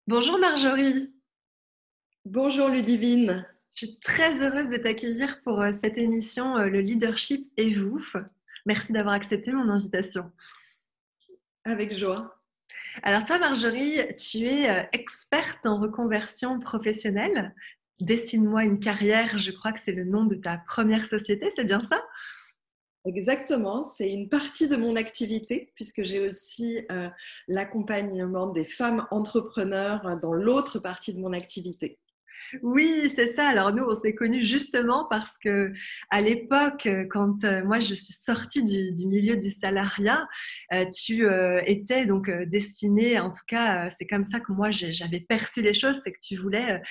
Bonjour Marjorie, Bonjour Ludivine, je suis très heureuse de t'accueillir pour cette émission Le leadership et vous. Merci d'avoir accepté mon invitation. avec joie. Alors toi Marjorie, tu es experte en reconversion professionnelle. Dessine-moi une carrière, je crois que c'est le nom de ta première société, c'est bien ça? Exactement, c'est une partie de mon activité puisque j'ai aussi l'accompagnement des femmes entrepreneurs dans l'autre partie de mon activité. Oui, c'est ça. Alors nous, on s'est connus justement parce que à l'époque, quand moi je suis sortie du milieu du salariat, tu étais donc destinée, en tout cas, c'est comme ça que moi j'avais perçu les choses, c'est que tu voulais,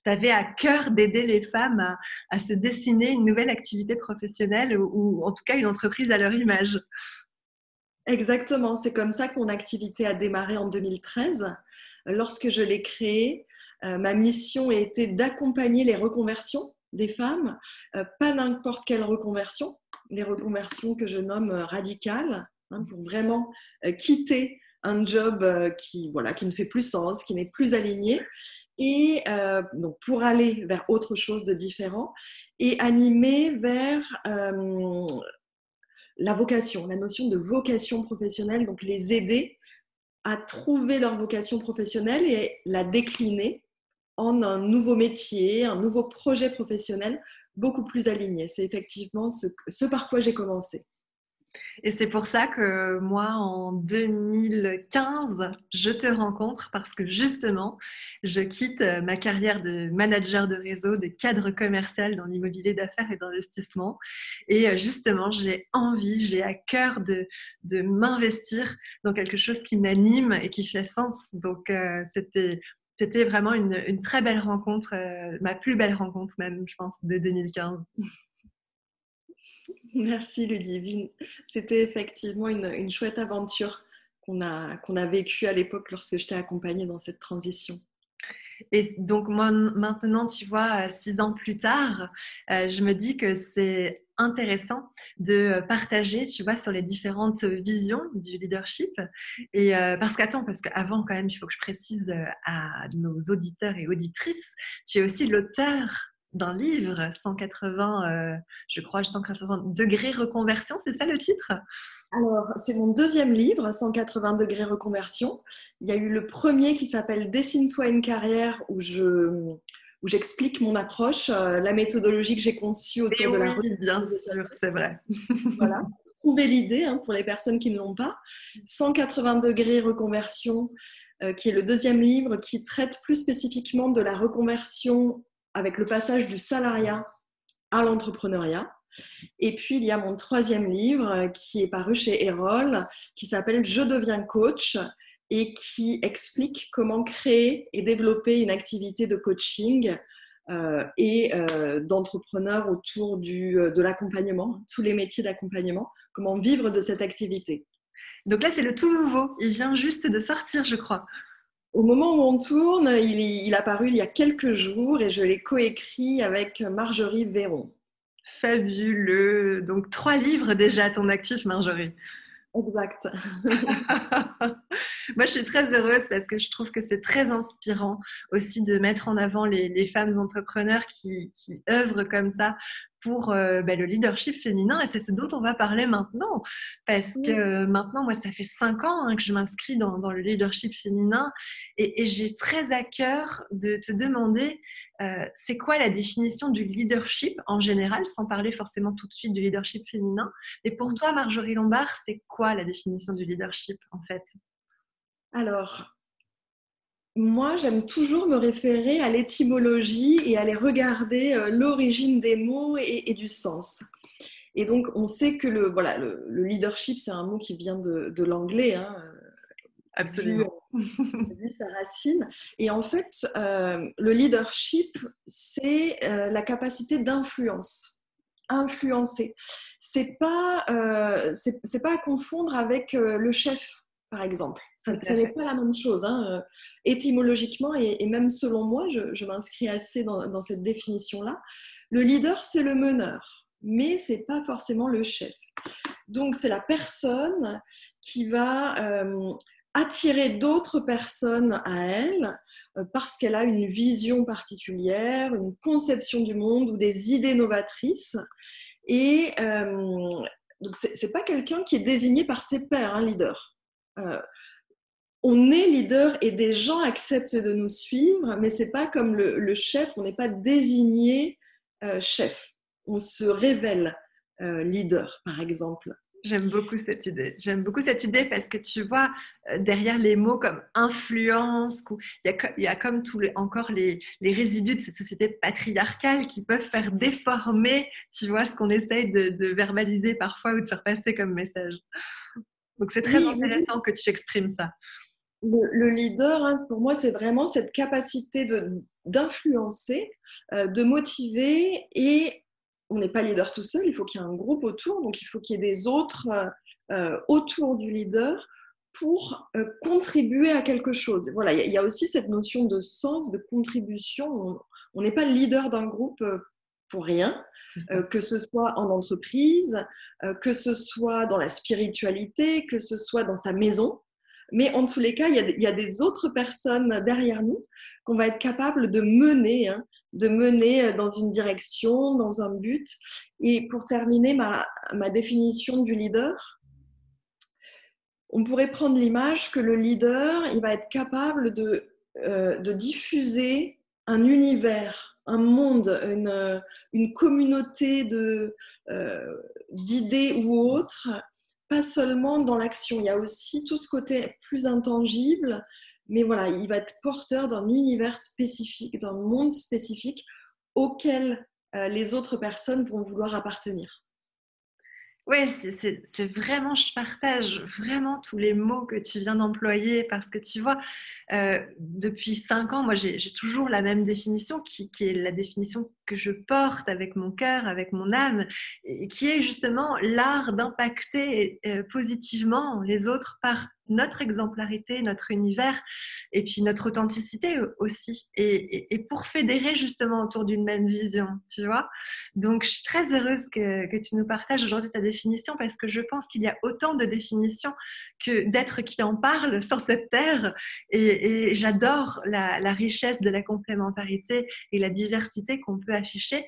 tu avais à cœur d'aider les femmes à se dessiner une nouvelle activité professionnelle ou en tout cas une entreprise à leur image. Exactement, c'est comme ça que mon activité a démarré en 2013. Lorsque je l'ai créée, ma mission était d'accompagner les reconversions des femmes, pas n'importe quelle reconversion, les reconversions que je nomme radicales, hein, pour vraiment quitter un job qui ne fait plus sens, qui n'est plus aligné, et donc pour aller vers autre chose de différent, et animer vers la vocation, la notion de vocation professionnelle, donc les aider à trouver leur vocation professionnelle et la décliner en un nouveau métier, un nouveau projet professionnel beaucoup plus aligné. C'est effectivement ce par quoi j'ai commencé. Et c'est pour ça que moi, en 2015, je te rencontre parce que justement, je quitte ma carrière de manager de réseau, de cadre commercial dans l'immobilier d'affaires et d'investissement. Et justement, j'ai envie, j'ai à cœur de m'investir dans quelque chose qui m'anime et qui fait sens. Donc, c'était vraiment une très belle rencontre, ma plus belle rencontre même, je pense, de 2015. Merci Ludivine. C'était effectivement une chouette aventure qu'on a vécue à l'époque lorsque je t'ai accompagnée dans cette transition. Et donc moi maintenant, tu vois, 6 ans plus tard, je me dis que c'est intéressant de partager, tu vois, sur les différentes visions du leadership. Et parce qu'attends, parce qu'avant quand même, il faut que je précise à nos auditeurs et auditrices, tu es aussi l'auteur d'un livre, 180, je crois, 180 degrés reconversion, c'est ça le titre? Alors, c'est mon deuxième livre, 180 degrés reconversion. Il y a eu le premier qui s'appelle Dessine-toi une carrière où j'explique mon approche, la méthodologie que j'ai conçue Et autour de la oui, recherche bien des sûr, c'est vrai. voilà, trouver l'idée hein, pour les personnes qui ne l'ont pas. 180 degrés reconversion, qui est le deuxième livre qui traite plus spécifiquement de la reconversion avec le passage du salariat à l'entrepreneuriat. Et puis, il y a mon troisième livre qui est paru chez Erol, qui s'appelle Je deviens coach et qui explique comment créer et développer une activité de coaching d'entrepreneurs autour de l'accompagnement, tous les métiers d'accompagnement, comment vivre de cette activité. Donc là, c'est le tout nouveau. Il vient juste de sortir, je crois. Au moment où on tourne, il a paru il y a quelques jours et je l'ai coécrit avec Marjorie Véron. Fabuleux. Donc, 3 livres déjà à ton actif, Marjorie. Exact. Moi, je suis très heureuse parce que je trouve que c'est très inspirant aussi de mettre en avant les femmes entrepreneurs qui œuvrent comme ça pour le leadership féminin. Et c'est ce dont on va parler maintenant. Parce que maintenant, moi, ça fait 5 ans que je m'inscris dans le leadership féminin et j'ai très à cœur de te demander c'est quoi la définition du leadership en général, sans parler forcément tout de suite du leadership féminin. Et pour toi, Marjorie Lombard, c'est quoi la définition du leadership en fait? Alors, moi, j'aime toujours me référer à l'étymologie et aller regarder l'origine des mots et du sens. Et donc, on sait que le leadership, c'est un mot qui vient de l'anglais, hein, vu, Absolument. vu sa racine. Et en fait, le leadership, c'est la capacité d'influence, influencer. C'est pas à confondre avec le chef, par exemple. Tout Ça à n'est fait. pas la même chose, hein. Étymologiquement et même selon moi, je m'inscris assez dans cette définition-là. Le leader, c'est le meneur, mais c'est pas forcément le chef. Donc, c'est la personne qui va attirer d'autres personnes à elle parce qu'elle a une vision particulière, une conception du monde ou des idées novatrices. Et donc, c'est pas quelqu'un qui est désigné par ses pairs, un leader. On est leader et des gens acceptent de nous suivre, mais c'est pas comme le chef, on n'est pas désigné chef. On se révèle leader, par exemple. J'aime beaucoup cette idée. J'aime beaucoup cette idée parce que tu vois, derrière les mots comme influence, il y a comme encore les résidus de cette société patriarcale qui peuvent faire déformer, tu vois, ce qu'on essaye de verbaliser parfois ou de faire passer comme message. Donc c'est très Oui, oui. intéressant que tu exprimes ça. Le leader, hein, pour moi, c'est vraiment cette capacité d'influencer, de motiver, et on n'est pas leader tout seul, il faut qu'il y ait un groupe autour, donc il faut qu'il y ait des autres autour du leader pour contribuer à quelque chose. Voilà, il y a aussi cette notion de sens, de contribution. On n'est pas le leader d'un groupe pour rien, que ce soit en entreprise, que ce soit dans la spiritualité, que ce soit dans sa maison. Mais en tous les cas, il y a des autres personnes derrière nous qu'on va être capable de mener, hein, de mener dans une direction, dans un but. Et pour terminer ma définition du leader, on pourrait prendre l'image que le leader, il va être capable de diffuser un univers, un monde, une communauté d'idées ou autres, pas seulement dans l'action. Il y a aussi tout ce côté plus intangible, mais voilà, il va être porteur d'un univers spécifique, d'un monde spécifique auquel les autres personnes vont vouloir appartenir. Oui, c'est vraiment, je partage vraiment tous les mots que tu viens d'employer parce que tu vois, depuis 5 ans, moi j'ai toujours la même définition qui est la définition que je porte avec mon cœur, avec mon âme, et qui est justement l'art d'impacter positivement les autres par notre exemplarité, notre univers et puis notre authenticité aussi. Et pour fédérer justement autour d'une même vision, tu vois. Donc, je suis très heureuse que tu nous partages aujourd'hui ta définition parce que je pense qu'il y a autant de définitions que d'êtres qui en parlent sur cette terre. Et j'adore la richesse de la complémentarité et la diversité qu'on peut afficher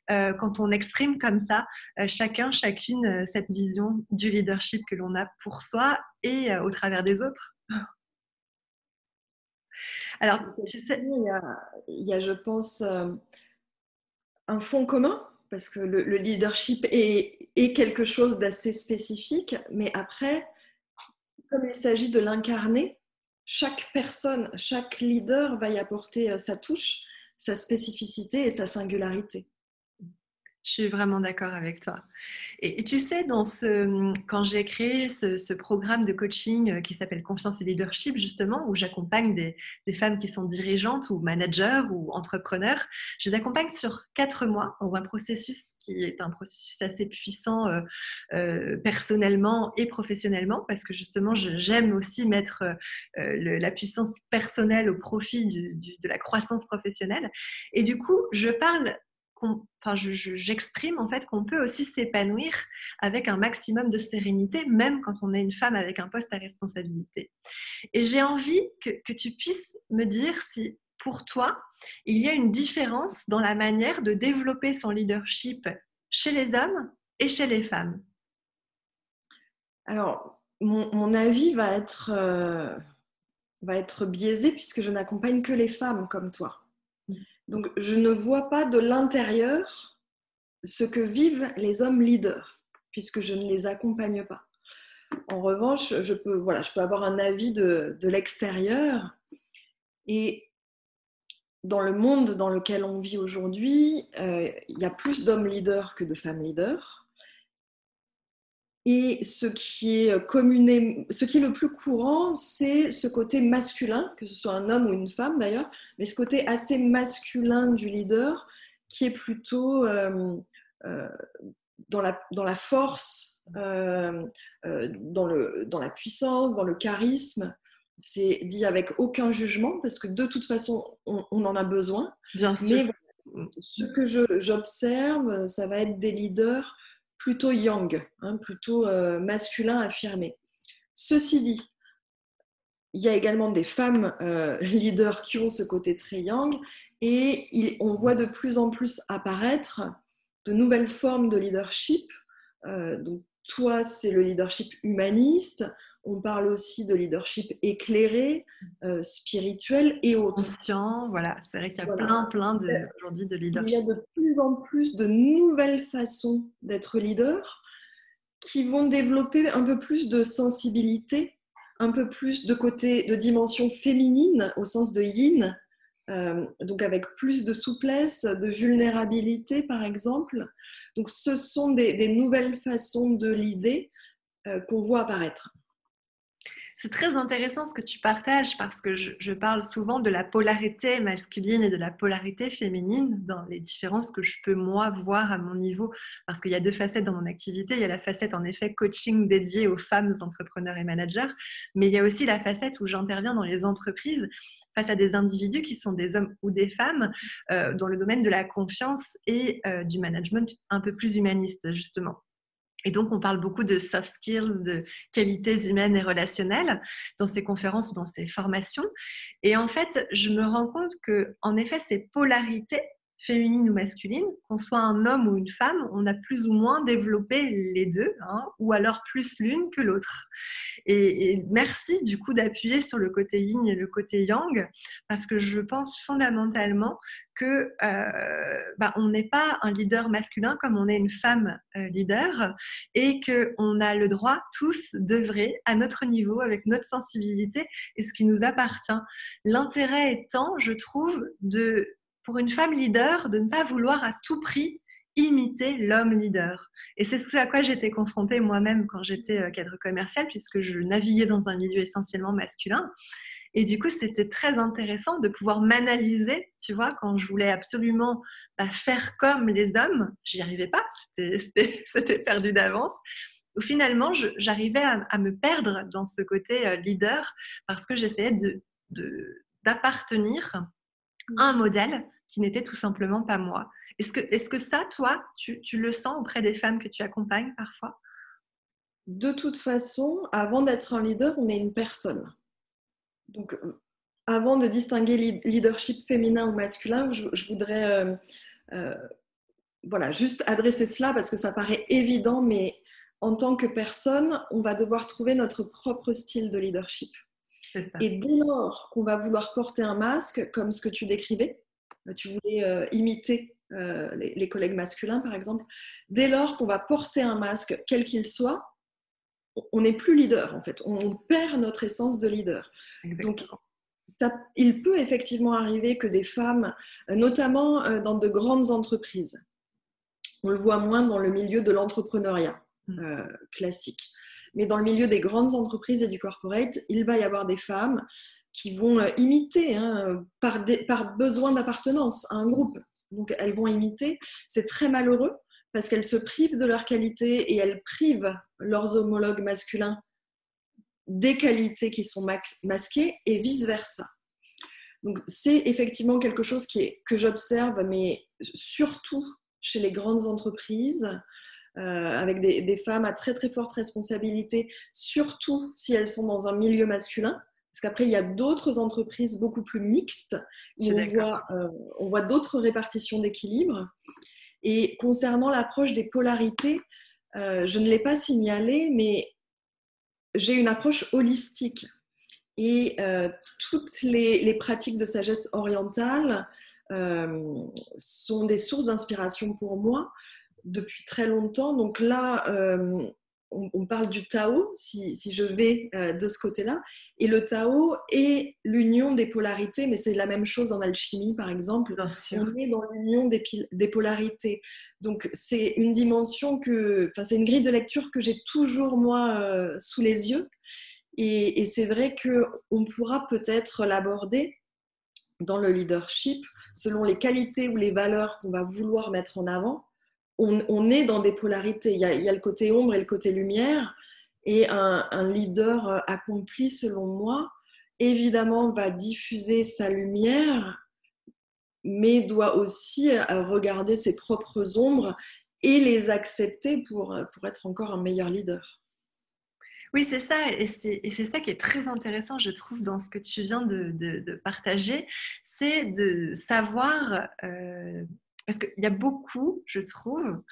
quand on exprime comme ça, chacun, chacune, cette vision du leadership que l'on a pour soi et au travers des autres. Alors, tu sais, Il y a, je pense, un fond commun, parce que le leadership est quelque chose d'assez spécifique, mais après, comme il s'agit de l'incarner, chaque personne, chaque leader va y apporter sa touche, sa spécificité et sa singularité. je suis vraiment d'accord avec toi. Et tu sais, quand j'ai créé ce programme de coaching qui s'appelle Confiance et Leadership, justement, où j'accompagne des femmes qui sont dirigeantes ou managers ou entrepreneurs, je les accompagne sur 4 mois dans un processus qui est un processus assez puissant personnellement et professionnellement, parce que justement, j'aime aussi mettre la puissance personnelle au profit de la croissance professionnelle. Et du coup, j'exprime en fait qu'on peut aussi s'épanouir avec un maximum de sérénité, même quand on est une femme avec un poste à responsabilité. Et j'ai envie que tu puisses me dire si, pour toi, il y a une différence dans la manière de développer son leadership chez les hommes et chez les femmes. Alors, mon avis va être biaisé puisque je n'accompagne que les femmes comme toi. Donc, je ne vois pas de l'intérieur ce que vivent les hommes leaders, puisque je ne les accompagne pas. En revanche, je peux avoir un avis de l'extérieur. Et dans le monde dans lequel on vit aujourd'hui, il y a plus d'hommes leaders que de femmes leaders. Et ce qui est le plus courant, c'est ce côté masculin, que ce soit un homme ou une femme d'ailleurs, mais ce côté assez masculin du leader qui est plutôt euh, dans la force, dans la puissance, dans le charisme. C'est dit avec aucun jugement parce que de toute façon, on en a besoin. Bien sûr. Mais ce que j'observe, ça va être des leaders plutôt yang, hein, plutôt masculin affirmé. Ceci dit, il y a également des femmes leaders qui ont ce côté très yang et on voit de plus en plus apparaître de nouvelles formes de leadership. Donc, toi, c'est le leadership humaniste. On parle aussi de leadership éclairé, spirituel et autres. Conscient, voilà. C'est vrai qu'il y a Voilà. aujourd'hui de Il y a leadership. de plus en plus de nouvelles façons d'être leader qui vont développer un peu plus de sensibilité, un peu plus de côté, de dimension féminine au sens de yin, donc avec plus de souplesse, de vulnérabilité par exemple. Donc ce sont des nouvelles façons de l'idée qu'on voit apparaître. C'est très intéressant ce que tu partages parce que je parle souvent de la polarité masculine et de la polarité féminine dans les différences que je peux moi voir à mon niveau parce qu'il y a deux facettes dans mon activité. Il y a la facette en effet coaching dédiée aux femmes entrepreneurs et managers, mais il y a aussi la facette où j'interviens dans les entreprises face à des individus qui sont des hommes ou des femmes dans le domaine de la confiance et du management un peu plus humaniste justement. Et donc, on parle beaucoup de soft skills, de qualités humaines et relationnelles dans ces conférences ou dans ces formations. Et en fait, je me rends compte que, en effet, ces polarités, féminines ou masculines, qu'on soit un homme ou une femme, on a plus ou moins développé les deux, hein, ou alors plus l'une que l'autre. Et merci du coup d'appuyer sur le côté yin et le côté yang, parce que je pense fondamentalement que on n'est pas un leader masculin comme on est une femme leader et qu'on a le droit tous d'œuvrer à notre niveau avec notre sensibilité et ce qui nous appartient. L'intérêt étant, je trouve, pour une femme leader, de ne pas vouloir à tout prix imiter l'homme leader. Et c'est ce à quoi j'étais confrontée moi-même quand j'étais cadre commercial, puisque je naviguais dans un milieu essentiellement masculin. Et du coup, c'était très intéressant de pouvoir m'analyser, tu vois, quand je voulais absolument faire comme les hommes, j'y arrivais pas, c'était perdu d'avance. Où finalement, j'arrivais à me perdre dans ce côté leader parce que j'essayais d'appartenir à un modèle qui n'était tout simplement pas moi. Est-ce que ça, toi, tu le sens auprès des femmes que tu accompagnes parfois? De toute façon, avant d'être un leader, on est une personne. Donc, avant de distinguer leadership féminin ou masculin, je voudrais voilà, juste adresser cela parce que ça paraît évident, mais en tant que personne, on va devoir trouver notre propre style de leadership. Et dès lors qu'on va vouloir porter un masque, comme ce que tu décrivais, tu voulais imiter les collègues masculins par exemple, dès lors qu'on va porter un masque, quel qu'il soit, on n'est plus leader en fait, on perd notre essence de leader. Exactement. Donc, il peut effectivement arriver que des femmes, notamment dans de grandes entreprises, on le voit moins dans le milieu de l'entrepreneuriat classique, mais dans le milieu des grandes entreprises et du corporate, il va y avoir des femmes qui vont imiter par besoin d'appartenance à un groupe. Donc elles vont imiter, c'est très malheureux parce qu'elles se privent de leur qualité et elles privent leurs homologues masculins des qualités qui sont masquées et vice-versa. Donc c'est effectivement quelque chose que j'observe, mais surtout chez les grandes entreprises, avec des femmes à très très forte responsabilité, surtout si elles sont dans un milieu masculin. Parce qu'après, il y a d'autres entreprises beaucoup plus mixtes où on voit d'autres répartitions d'équilibre. Et concernant l'approche des polarités, je ne l'ai pas signalé, mais j'ai une approche holistique. Et toutes les pratiques de sagesse orientale sont des sources d'inspiration pour moi depuis très longtemps. Donc là, on parle du Tao, si je vais de ce côté-là. Et le Tao est l'union des polarités, mais c'est la même chose en alchimie, par exemple. On est dans l'union des polarités. Donc c'est une dimension c'est une grille de lecture que j'ai toujours, moi, sous les yeux. Et c'est vrai qu'on pourra peut-être l'aborder dans le leadership selon les qualités ou les valeurs qu'on va vouloir mettre en avant. On est dans des polarités. Il y a le côté ombre et le côté lumière. Et un leader accompli, selon moi, évidemment, va diffuser sa lumière, mais doit aussi regarder ses propres ombres et les accepter pour être encore un meilleur leader. Oui, c'est ça, et c'est ça qui est très intéressant, je trouve, dans ce que tu viens de partager, c'est de savoir, parce qu'il y a beaucoup, je trouve,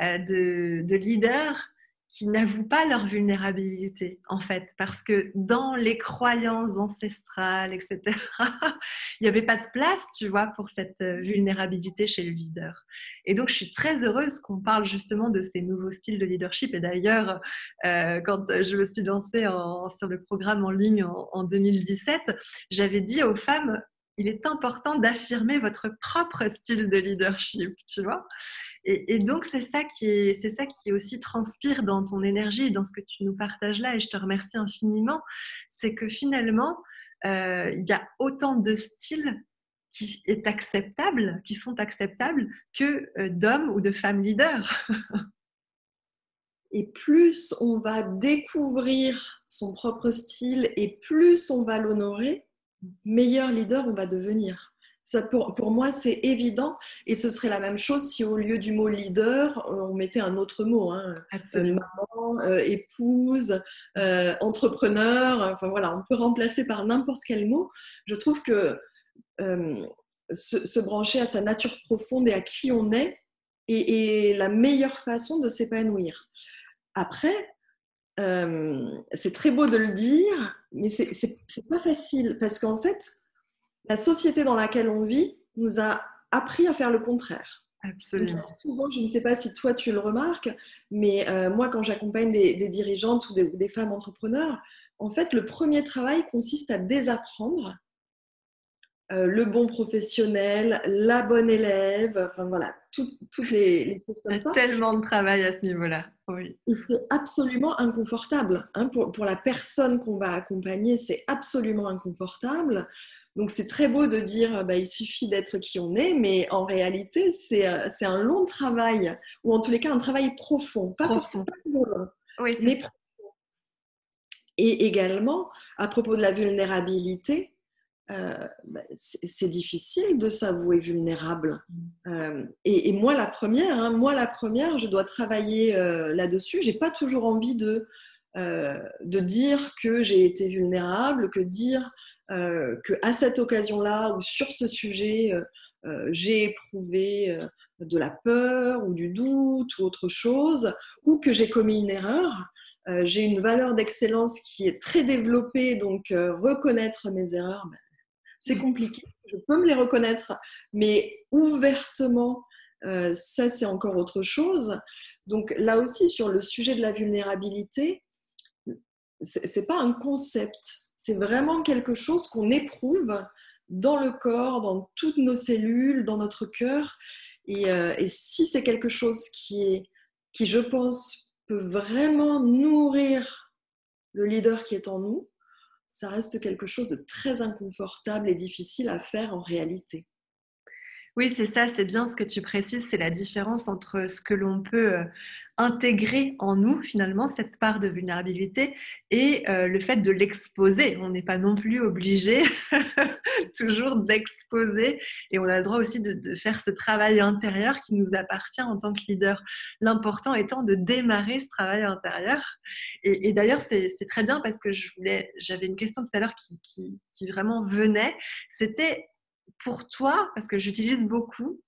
de leaders qui n'avouent pas leur vulnérabilité, en fait, parce que dans les croyances ancestrales, etc., il n'y avait pas de place, tu vois, pour cette vulnérabilité chez le leader. Et donc, je suis très heureuse qu'on parle justement de ces nouveaux styles de leadership. Et d'ailleurs, quand je me suis lancée sur le programme en ligne en 2017, j'avais dit aux femmes, il est important d'affirmer votre propre style de leadership, tu vois. Et donc, c'est ça qui aussi transpire dans ton énergie et dans ce que tu nous partages là. Et je te remercie infiniment. C'est que finalement, il y a autant de styles qui sont acceptables que d'hommes ou de femmes leaders. Et plus on va découvrir son propre style et plus on va l'honorer, meilleur leader on va devenir. Ça, pour moi, c'est évident. Et ce serait la même chose si au lieu du mot leader, on mettait un autre mot. Hein. Maman, épouse, entrepreneur. Enfin voilà, on peut remplacer par n'importe quel mot. Je trouve que se brancher à sa nature profonde et à qui on est la meilleure façon de s'épanouir. Après, c'est très beau de le dire, mais c'est pas facile parce qu'en fait, la société dans laquelle on vit nous a appris à faire le contraire. Absolument. Donc, souvent, je ne sais pas si toi tu le remarques, mais moi, quand j'accompagne des dirigeantes ou des femmes entrepreneurs, en fait, le premier travail consiste à désapprendre le bon professionnel, la bonne élève, enfin voilà, toutes les choses comme ça. Il y a tellement de travail à ce niveau-là. Oui. Et c'est absolument inconfortable. Hein, pour la personne qu'on va accompagner, c'est absolument inconfortable. Donc c'est très beau de dire il suffit d'être qui on est, mais en réalité, c'est un long travail, ou en tous les cas un travail profond, pas forcément toujours long, oui, mais profond. Et également, à propos de la vulnérabilité, c'est difficile de s'avouer vulnérable. Et moi, la première, je dois travailler là-dessus. J'ai pas toujours envie de dire que j'ai été vulnérable, que dire qu'à cette occasion-là ou sur ce sujet, j'ai éprouvé de la peur ou du doute ou autre chose, ou que j'ai commis une erreur. J'ai une valeur d'excellence qui est très développée, donc reconnaître mes erreurs, c'est compliqué. Je peux me les reconnaître, mais ouvertement, ça c'est encore autre chose. Donc là aussi, sur le sujet de la vulnérabilité, c'est pas un concept, c'est vraiment quelque chose qu'on éprouve dans le corps, dans toutes nos cellules, dans notre cœur. Et si c'est quelque chose qui, je pense, peut vraiment nourrir le leader qui est en nous, ça reste quelque chose de très inconfortable et difficile à faire en réalité. Oui, c'est ça, c'est bien ce que tu précises, c'est la différence entre ce que l'on peut intégrer en nous, finalement, cette part de vulnérabilité, et le fait de l'exposer. On n'est pas non plus obligé toujours d'exposer, et on a le droit aussi de faire ce travail intérieur qui nous appartient en tant que leader. L'important étant de démarrer ce travail intérieur. Et d'ailleurs, c'est très bien parce que j'avais une question tout à l'heure qui vraiment venait, c'était pour toi, parce que j'utilise beaucoup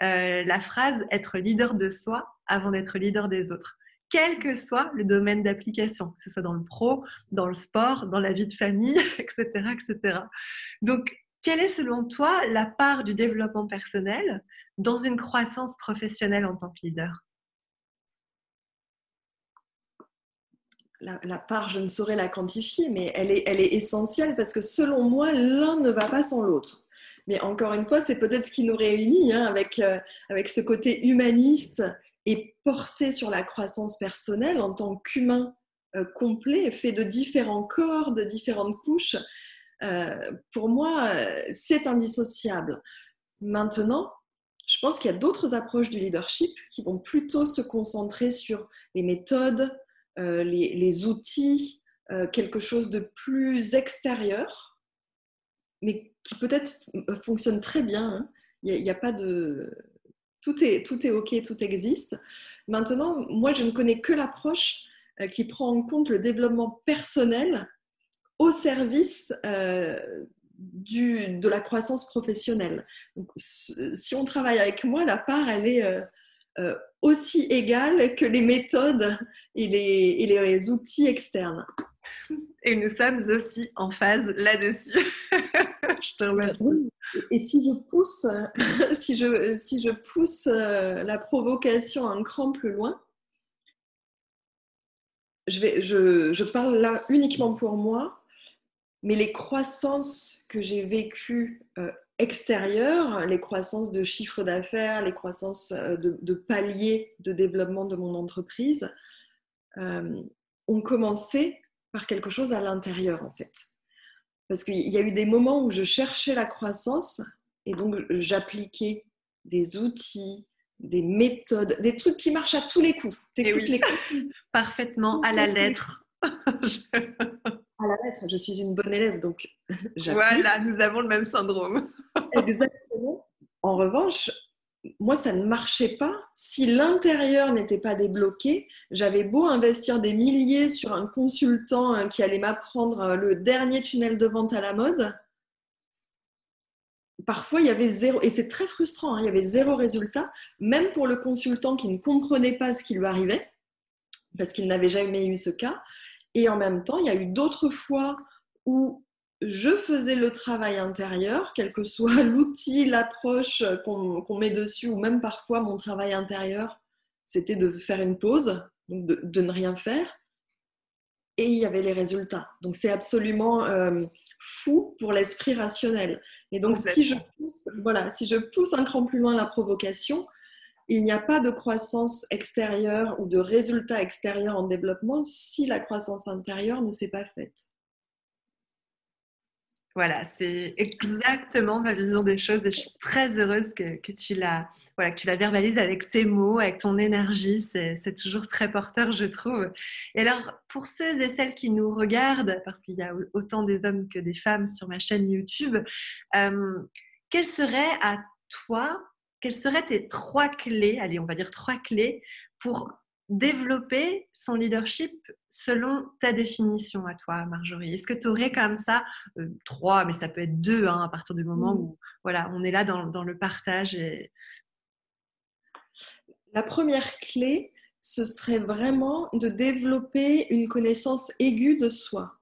la phrase être leader de soi avant d'être leader des autres, quel que soit le domaine d'application, que ce soit dans le pro, dans le sport, dans la vie de famille, etc., etc. Donc, quelle est selon toi la part du développement personnel dans une croissance professionnelle en tant que leader ? La part, je ne saurais la quantifier, mais elle est essentielle parce que selon moi, l'un ne va pas sans l'autre. Mais encore une fois, c'est peut-être ce qui nous réunit avec ce côté humaniste et porté sur la croissance personnelle en tant qu'humain complet, fait de différents corps, de différentes couches. Pour moi, c'est indissociable. Maintenant, je pense qu'il y a d'autres approches du leadership qui vont plutôt se concentrer sur les méthodes, les outils, quelque chose de plus extérieur, mais qui peut-être fonctionne très bien. Hein. Il y a pas de... Tout est OK, tout existe. Maintenant, moi, je ne connais que l'approche qui prend en compte le développement personnel au service de la croissance professionnelle. Donc, si on travaille avec moi, la part, elle est aussi égale que les méthodes et les outils externes. Et nous sommes aussi en phase là-dessus. Je te remercie. Oui. Et si je pousse, si je pousse la provocation un cran plus loin, je parle là uniquement pour moi, mais les croissances que j'ai vécues extérieures, les croissances de chiffre d'affaires, les croissances de paliers de développement de mon entreprise, ont commencé par quelque chose à l'intérieur en fait. Parce qu'il y a eu des moments où je cherchais la croissance et donc j'appliquais des outils, des méthodes, des trucs qui marchent à tous les coups. Et T'écoutes oui, les coups parfaitement à la lettre. à la lettre. Je suis une bonne élève, donc j'applique. Voilà, nous avons le même syndrome. Exactement. En revanche, moi, ça ne marchait pas. Si l'intérieur n'était pas débloqué, j'avais beau investir des milliers sur un consultant qui allait m'apprendre le dernier tunnel de vente à la mode, parfois il y avait zéro, et c'est très frustrant, hein, il y avait zéro résultat, même pour le consultant qui ne comprenait pas ce qui lui arrivait, parce qu'il n'avait jamais eu ce cas. Et en même temps, il y a eu d'autres fois où je faisais le travail intérieur, quel que soit l'outil, l'approche qu'on met dessus, ou même parfois mon travail intérieur, c'était de faire une pause, donc de ne rien faire, et il y avait les résultats. Donc c'est absolument fou pour l'esprit rationnel. Et donc si je pousse un cran plus loin la provocation, il n'y a pas de croissance extérieure ou de résultats extérieurs en développement si la croissance intérieure ne s'est pas faite. Voilà, c'est exactement ma vision des choses et je suis très heureuse que tu que tu la verbalises avec tes mots, avec ton énergie. C'est toujours très porteur, je trouve. Et alors, pour ceux et celles qui nous regardent, parce qu'il y a autant des hommes que des femmes sur ma chaîne YouTube, quelles seraient à toi, quelles seraient tes trois clés, allez, on va dire trois clés, pour développer son leadership selon ta définition à toi, Marjorie? Est-ce que tu aurais comme ça trois, mais ça peut être deux hein, à partir du moment où voilà, on est là dans le partage La première clé, ce serait vraiment de développer une connaissance aiguë de soi.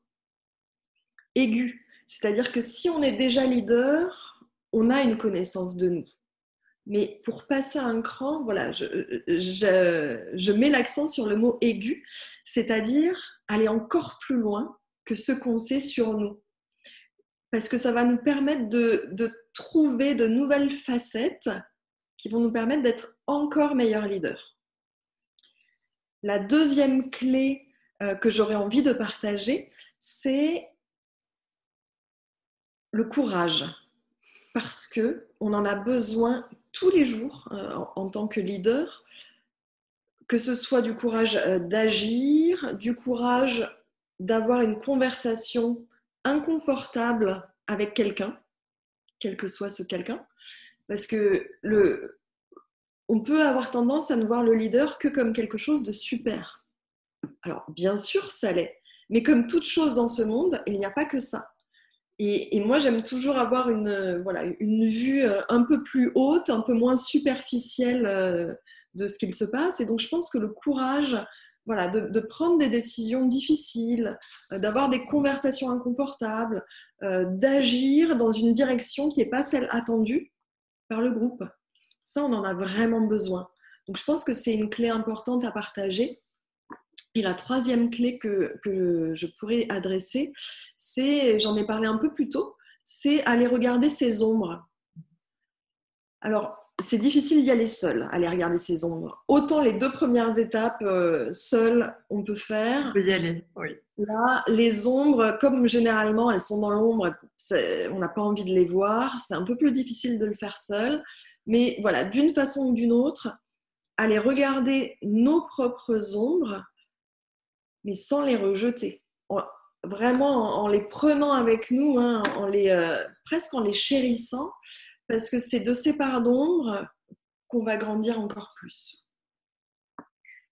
Aiguë. C'est-à-dire que si on est déjà leader, on a une connaissance de nous. Mais pour passer un cran, voilà, je mets l'accent sur le mot aigu, c'est-à-dire aller encore plus loin que ce qu'on sait sur nous. Parce que ça va nous permettre de trouver de nouvelles facettes qui vont nous permettre d'être encore meilleurs leaders. La deuxième clé que j'aurais envie de partager, c'est le courage. Parce qu'on en a besoin tous les jours en tant que leader, que ce soit du courage d'agir, du courage d'avoir une conversation inconfortable avec quelqu'un, quel que soit ce quelqu'un, parce que on peut avoir tendance à ne voir le leader que comme quelque chose de super. Alors, bien sûr, ça l'est, mais comme toute chose dans ce monde, il n'y a pas que ça. Et moi, j'aime toujours avoir une vue un peu plus haute, un peu moins superficielle de ce qu'il se passe. Et donc, je pense que le courage de prendre des décisions difficiles, d'avoir des conversations inconfortables, d'agir dans une direction qui n'est pas celle attendue par le groupe, ça, on en a vraiment besoin. Donc, je pense que c'est une clé importante à partager. Et la troisième clé que je pourrais adresser, c'est, j'en ai parlé un peu plus tôt, c'est aller regarder ses ombres. Alors, c'est difficile d'y aller seul, aller regarder ses ombres. Autant les deux premières étapes, seul, on peut faire. on peut y aller, oui. Là, les ombres, comme généralement elles sont dans l'ombre, on n'a pas envie de les voir. C'est un peu plus difficile de le faire seul. Mais voilà, d'une façon ou d'une autre, aller regarder nos propres ombres, mais sans les rejeter. Vraiment en les prenant avec nous, hein, presque en les chérissant, parce que c'est de ces parts d'ombre qu'on va grandir encore plus.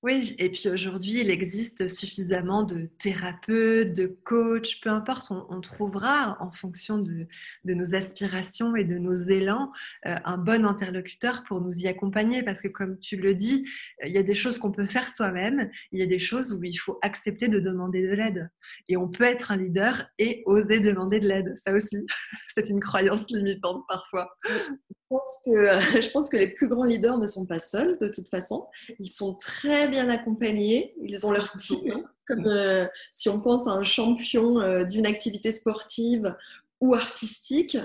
Oui, et puis aujourd'hui, il existe suffisamment de thérapeutes, de coachs, peu importe, on trouvera en fonction de nos aspirations et de nos élans un bon interlocuteur pour nous y accompagner. Parce que comme tu le dis, il y a des choses qu'on peut faire soi-même, il y a des choses où il faut accepter de demander de l'aide. Et on peut être un leader et oser demander de l'aide. Ça aussi, c'est une croyance limitante parfois. Je pense que les plus grands leaders ne sont pas seuls, de toute façon. Ils sont très bien accompagnés. Ils ont leur team, hein. Comme si on pense à un champion d'une activité sportive ou artistique,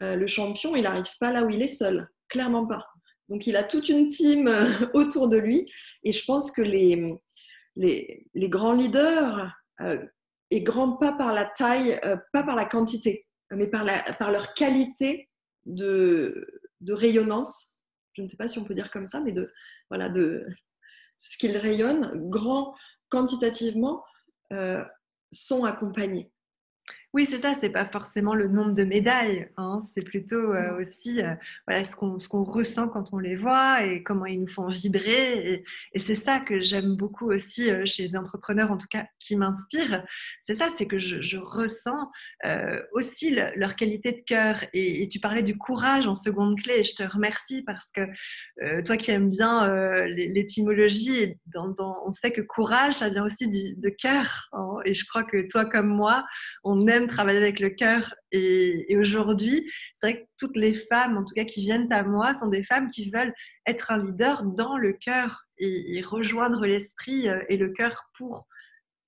le champion, il n'arrive pas là où il est seul. Clairement pas. Donc, il a toute une team autour de lui. Et je pense que les grands leaders, et grands pas par la taille, pas par la quantité, mais par leur qualité de rayonnance, je ne sais pas si on peut dire comme ça, mais voilà, de ce qu'ils rayonnent, grands quantitativement, euh, sont accompagnés. Oui, c'est ça, c'est pas forcément le nombre de médailles, hein, c'est plutôt Non. aussi voilà, ce qu'on ressent quand on les voit et comment ils nous font vibrer. Et c'est ça que j'aime beaucoup aussi chez les entrepreneurs, en tout cas qui m'inspirent. C'est ça, c'est que je ressens aussi leur qualité de cœur. Et tu parlais du courage en seconde clé, et je te remercie parce que toi qui aimes bien l'étymologie, on sait que courage, ça vient aussi de cœur, hein, et je crois que toi comme moi, on aime travailler avec le cœur. Et aujourd'hui, c'est vrai que toutes les femmes, en tout cas qui viennent à moi, sont des femmes qui veulent être un leader dans le cœur et rejoindre l'esprit et le cœur pour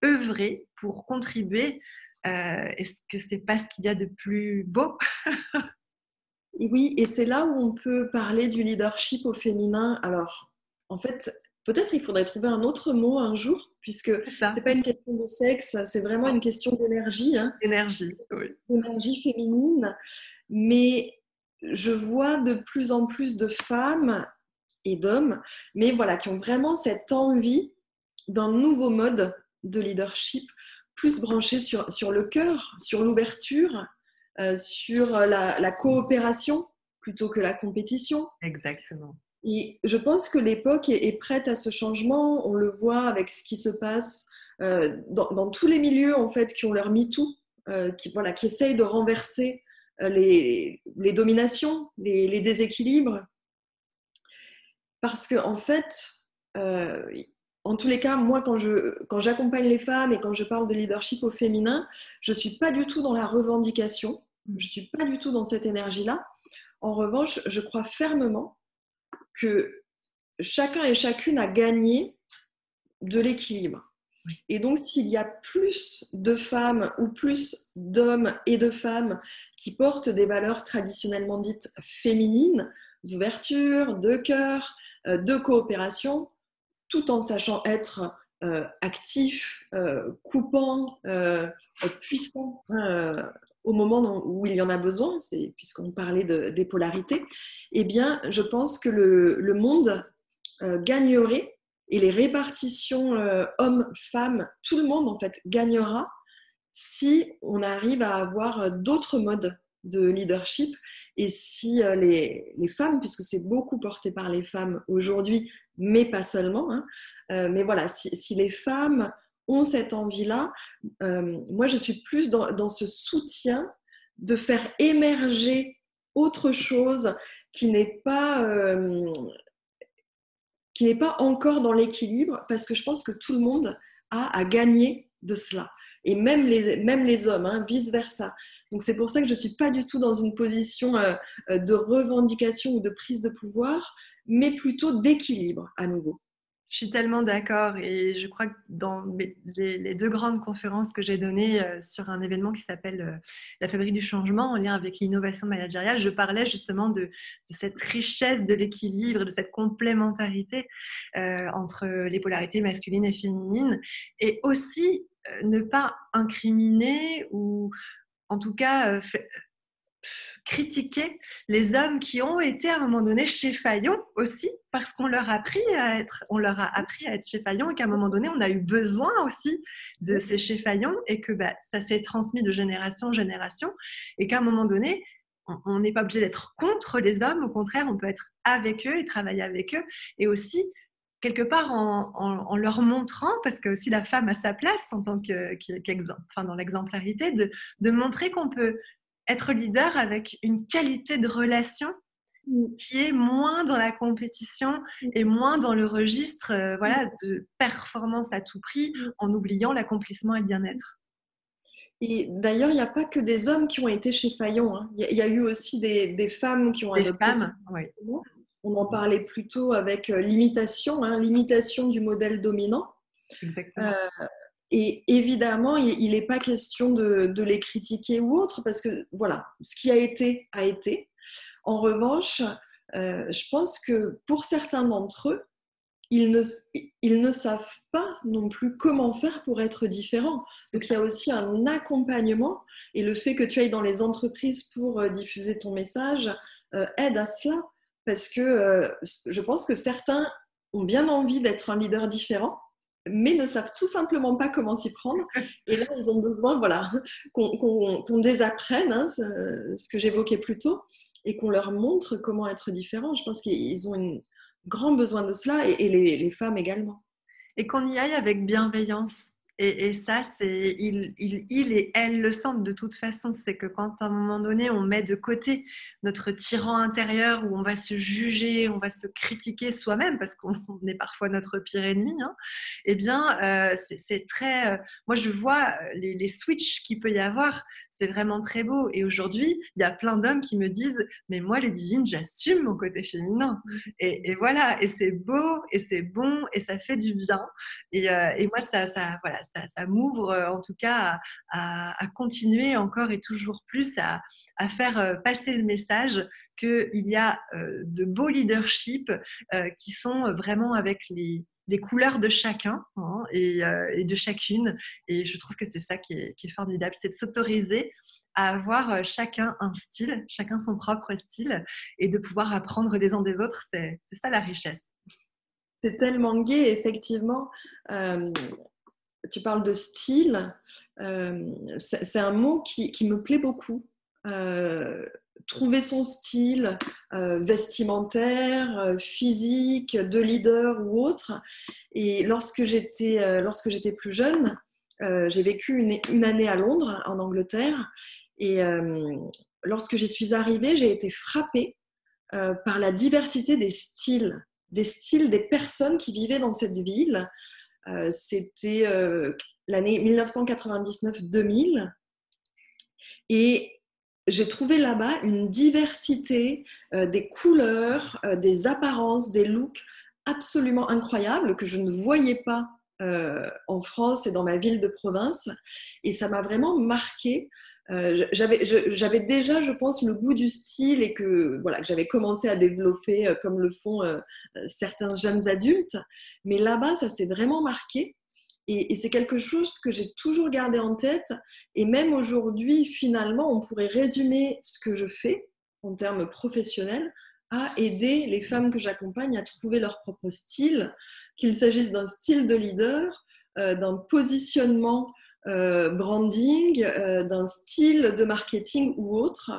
œuvrer, pour contribuer. Est-ce que c'est pas ce qu'il y a de plus beau? Et oui, et c'est là où on peut parler du leadership au féminin. Alors, en fait, peut-être il faudrait trouver un autre mot un jour, puisque C'est ça, c'est pas une question de sexe, c'est vraiment une question d'énergie, hein, énergie. Oui. d'énergie féminine. Mais je vois de plus en plus de femmes et d'hommes, mais voilà, qui ont vraiment cette envie d'un nouveau mode de leadership, plus branché sur le cœur, sur l'ouverture, sur la coopération plutôt que la compétition. Exactement. Et je pense que l'époque est prête à ce changement. On le voit avec ce qui se passe dans tous les milieux en fait qui ont leur MeToo, voilà, qui essayent de renverser les dominations, les déséquilibres. Parce que en fait, euh, en tous les cas, moi, quand j'accompagne les femmes et quand je parle de leadership au féminin, je ne suis pas du tout dans la revendication, je ne suis pas du tout dans cette énergie-là. En revanche, je crois fermement que chacun et chacune a gagné de l'équilibre. Et donc, s'il y a plus de femmes ou plus d'hommes et de femmes qui portent des valeurs traditionnellement dites féminines, d'ouverture, de cœur, de coopération, tout en sachant être actif, coupant, puissant au moment où il y en a besoin, puisqu'on parlait des polarités, eh bien, je pense que le monde gagnerait et les répartitions hommes-femmes, tout le monde en fait gagnera si on arrive à avoir d'autres modes de leadership et si les femmes, puisque c'est beaucoup porté par les femmes aujourd'hui, mais pas seulement, hein, mais voilà, si les femmes ont cette envie-là, moi je suis plus dans ce soutien de faire émerger autre chose qui n'est pas, encore dans l'équilibre, parce que je pense que tout le monde a à gagner de cela. Et même les hommes, hein, vice-versa. Donc c'est pour ça que je ne suis pas du tout dans une position de revendication ou de prise de pouvoir, mais plutôt d'équilibre à nouveau. Je suis tellement d'accord et je crois que dans les deux grandes conférences que j'ai données sur un événement qui s'appelle La Fabrique du changement en lien avec l'innovation managériale, je parlais justement de cette richesse de l'équilibre, de cette complémentarité entre les polarités masculines et féminines et aussi ne pas incriminer ou en tout cas critiquer les hommes qui ont été à un moment donné chez Fayon aussi, parce qu'on leur a appris on leur a appris à être chez Fayon et qu'à un moment donné, on a eu besoin aussi de ces chez Fayon et que bah, ça s'est transmis de génération en génération et qu'à un moment donné, on n'est pas obligé d'être contre les hommes, au contraire, on peut être avec eux et travailler avec eux et aussi quelque part en leur montrant, parce que aussi la femme a sa place en tant enfin, dans l'exemplarité, de montrer qu'on peut être leader avec une qualité de relation qui est moins dans la compétition et moins dans le registre voilà, de performance à tout prix en oubliant l'accomplissement et le bien-être. Et d'ailleurs, il n'y a pas que des hommes qui ont été chez Fayon, hein. Il y a eu aussi des femmes qui ont Des adopté ce femmes, oui. comportement. On en parlait plutôt avec l'imitation, hein, l'imitation du modèle dominant. Exactement. Et évidemment, il n'est pas question de les critiquer ou autre, parce que voilà, ce qui a été, a été. En revanche, je pense que pour certains d'entre eux, ils ne savent pas non plus comment faire pour être différents. Donc il y a aussi un accompagnement, et le fait que tu ailles dans les entreprises pour diffuser ton message aide à cela, parce que je pense que certains ont bien envie d'être un leader différent, mais ne savent tout simplement pas comment s'y prendre. Et là, ils ont besoin voilà, qu'on désapprenne hein, ce que j'évoquais plus tôt, et qu'on leur montre comment être différent. Je pense qu'ils ont un grand besoin de cela, et les femmes également. Et qu'on y aille avec bienveillance. Et ça, il et elle le sentent de toute façon. C'est que quand à un moment donné, on met de côté notre tyran intérieur où on va se juger, on va se critiquer soi-même parce qu'on est parfois notre pire ennemi, hein, eh bien, c'est très... moi, je vois les switches qu'il peut y avoir. C'est vraiment très beau. Et aujourd'hui, il y a plein d'hommes qui me disent « Mais moi, les divines, j'assume mon côté féminin. » Et voilà, et c'est beau, et c'est bon, et ça fait du bien. Et moi, voilà, ça m'ouvre en tout cas à continuer encore et toujours plus à faire passer le message qu'il y a de beaux leaderships qui sont vraiment avec les couleurs de chacun hein, et de chacune. Et je trouve que c'est ça qui est formidable, c'est de s'autoriser à avoir chacun un style, chacun son propre style, et de pouvoir apprendre les uns des autres. C'est ça la richesse. C'est tellement gai, effectivement. Tu parles de style. C'est un mot qui me plaît beaucoup. Trouver son style vestimentaire, physique, de leader ou autre. Et lorsque j'étais plus jeune, j'ai vécu une année à Londres, en Angleterre. Et lorsque j'y suis arrivée, j'ai été frappée par la diversité des styles des personnes qui vivaient dans cette ville. C'était l'année 1999-2000. Et j'ai trouvé là-bas une diversité des couleurs, des apparences, des looks absolument incroyables que je ne voyais pas en France et dans ma ville de province. Et ça m'a vraiment marquée. J'avais déjà, je pense, le goût du style et que j'avais commencé à développer comme le font certains jeunes adultes. Mais là-bas, ça s'est vraiment marqué. Et c'est quelque chose que j'ai toujours gardé en tête. Et même aujourd'hui, finalement, on pourrait résumer ce que je fais en termes professionnels à aider les femmes que j'accompagne à trouver leur propre style, qu'il s'agisse d'un style de leader, d'un positionnement branding, d'un style de marketing ou autre.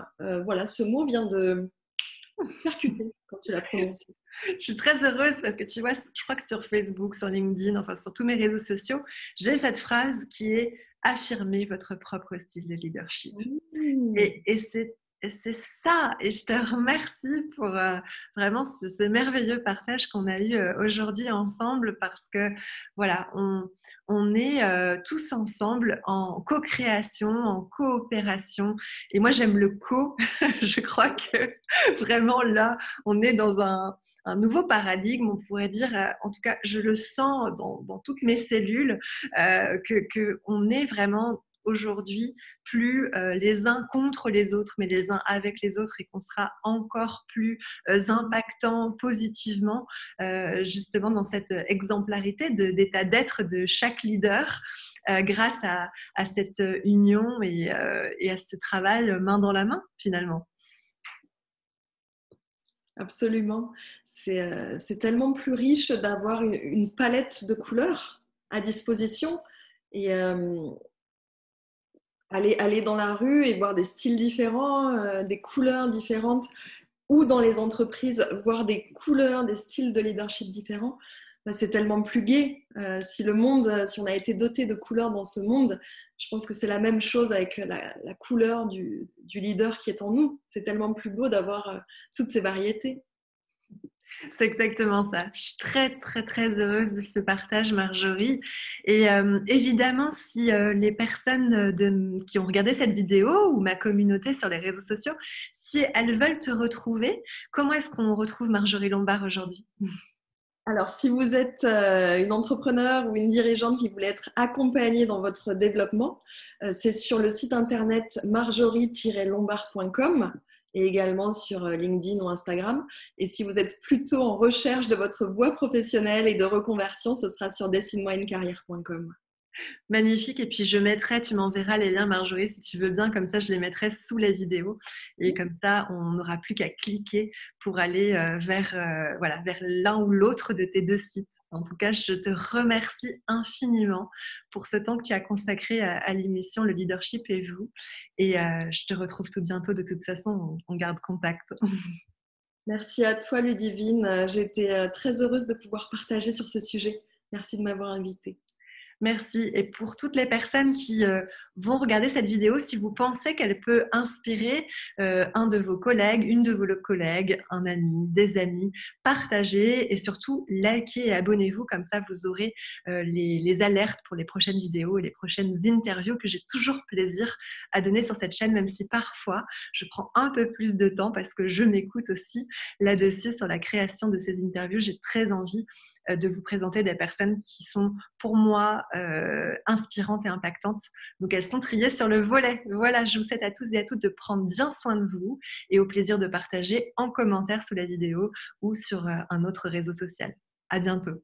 Voilà, ce mot vient de percuter quand tu l'as prononcé. Je suis très heureuse parce que tu vois, je crois que sur Facebook, sur LinkedIn, enfin sur tous mes réseaux sociaux, j'ai cette phrase qui est « Affirmez votre propre style de leadership ». Et c'est ça. Et je te remercie pour vraiment ce merveilleux partage qu'on a eu aujourd'hui ensemble parce que voilà, on est tous ensemble en co-création, en coopération. Et moi, j'aime le co. Je crois que vraiment là, on est dans un nouveau paradigme, on pourrait dire, en tout cas, je le sens dans toutes mes cellules, qu'on est vraiment aujourd'hui plus les uns contre les autres, mais les uns avec les autres et qu'on sera encore plus impactant positivement justement dans cette exemplarité d'état d'être de chaque leader grâce à cette union et à ce travail main dans la main finalement. Absolument. C'est tellement plus riche d'avoir une palette de couleurs à disposition et aller dans la rue et voir des styles différents, des couleurs différentes ou dans les entreprises, voir des couleurs, des styles de leadership différents. c'est tellement plus gai. Si le monde, si on a été doté de couleurs dans ce monde, je pense que c'est la même chose avec la couleur du leader qui est en nous. C'est tellement plus beau d'avoir toutes ces variétés. C'est exactement ça. Je suis très, très, très heureuse de ce partage, Marjorie. Et évidemment, si les personnes qui ont regardé cette vidéo ou ma communauté sur les réseaux sociaux, si elles veulent te retrouver, comment est-ce qu'on retrouve Marjorie Lombard aujourd'hui? Alors, si vous êtes une entrepreneur ou une dirigeante qui voulait être accompagnée dans votre développement, c'est sur le site internet marjorie-lombard.com et également sur LinkedIn ou Instagram. Et si vous êtes plutôt en recherche de votre voie professionnelle et de reconversion, ce sera sur dessine-moi-une-carrière.com. Magnifique. Et puis, je mettrai, tu m'enverras les liens, Marjorie, si tu veux bien. Comme ça, je les mettrai sous la vidéo. Et comme ça, on n'aura plus qu'à cliquer pour aller vers l'un ou l'autre de tes deux sites. En tout cas, je te remercie infiniment pour ce temps que tu as consacré à l'émission Le Leadership et vous. Et je te retrouve tout bientôt. De toute façon, on garde contact. Merci à toi, Ludivine. J'ai été très heureuse de pouvoir partager sur ce sujet. Merci de m'avoir invitée. Merci. Et pour toutes les personnes qui vont regarder cette vidéo, si vous pensez qu'elle peut inspirer un de vos collègues, une de vos collègues, un ami, des amis, partagez et surtout likez et abonnez-vous. Comme ça, vous aurez les alertes pour les prochaines vidéos et les prochaines interviews que j'ai toujours plaisir à donner sur cette chaîne, même si parfois je prends un peu plus de temps parce que je m'écoute aussi là-dessus sur la création de ces interviews. J'ai très envie de vous présenter des personnes qui sont pour moi inspirantes et impactantes. Donc elles sont triées sur le volet. Voilà, je vous souhaite à tous et à toutes de prendre bien soin de vous et au plaisir de partager en commentaire sous la vidéo ou sur un autre réseau social. À bientôt.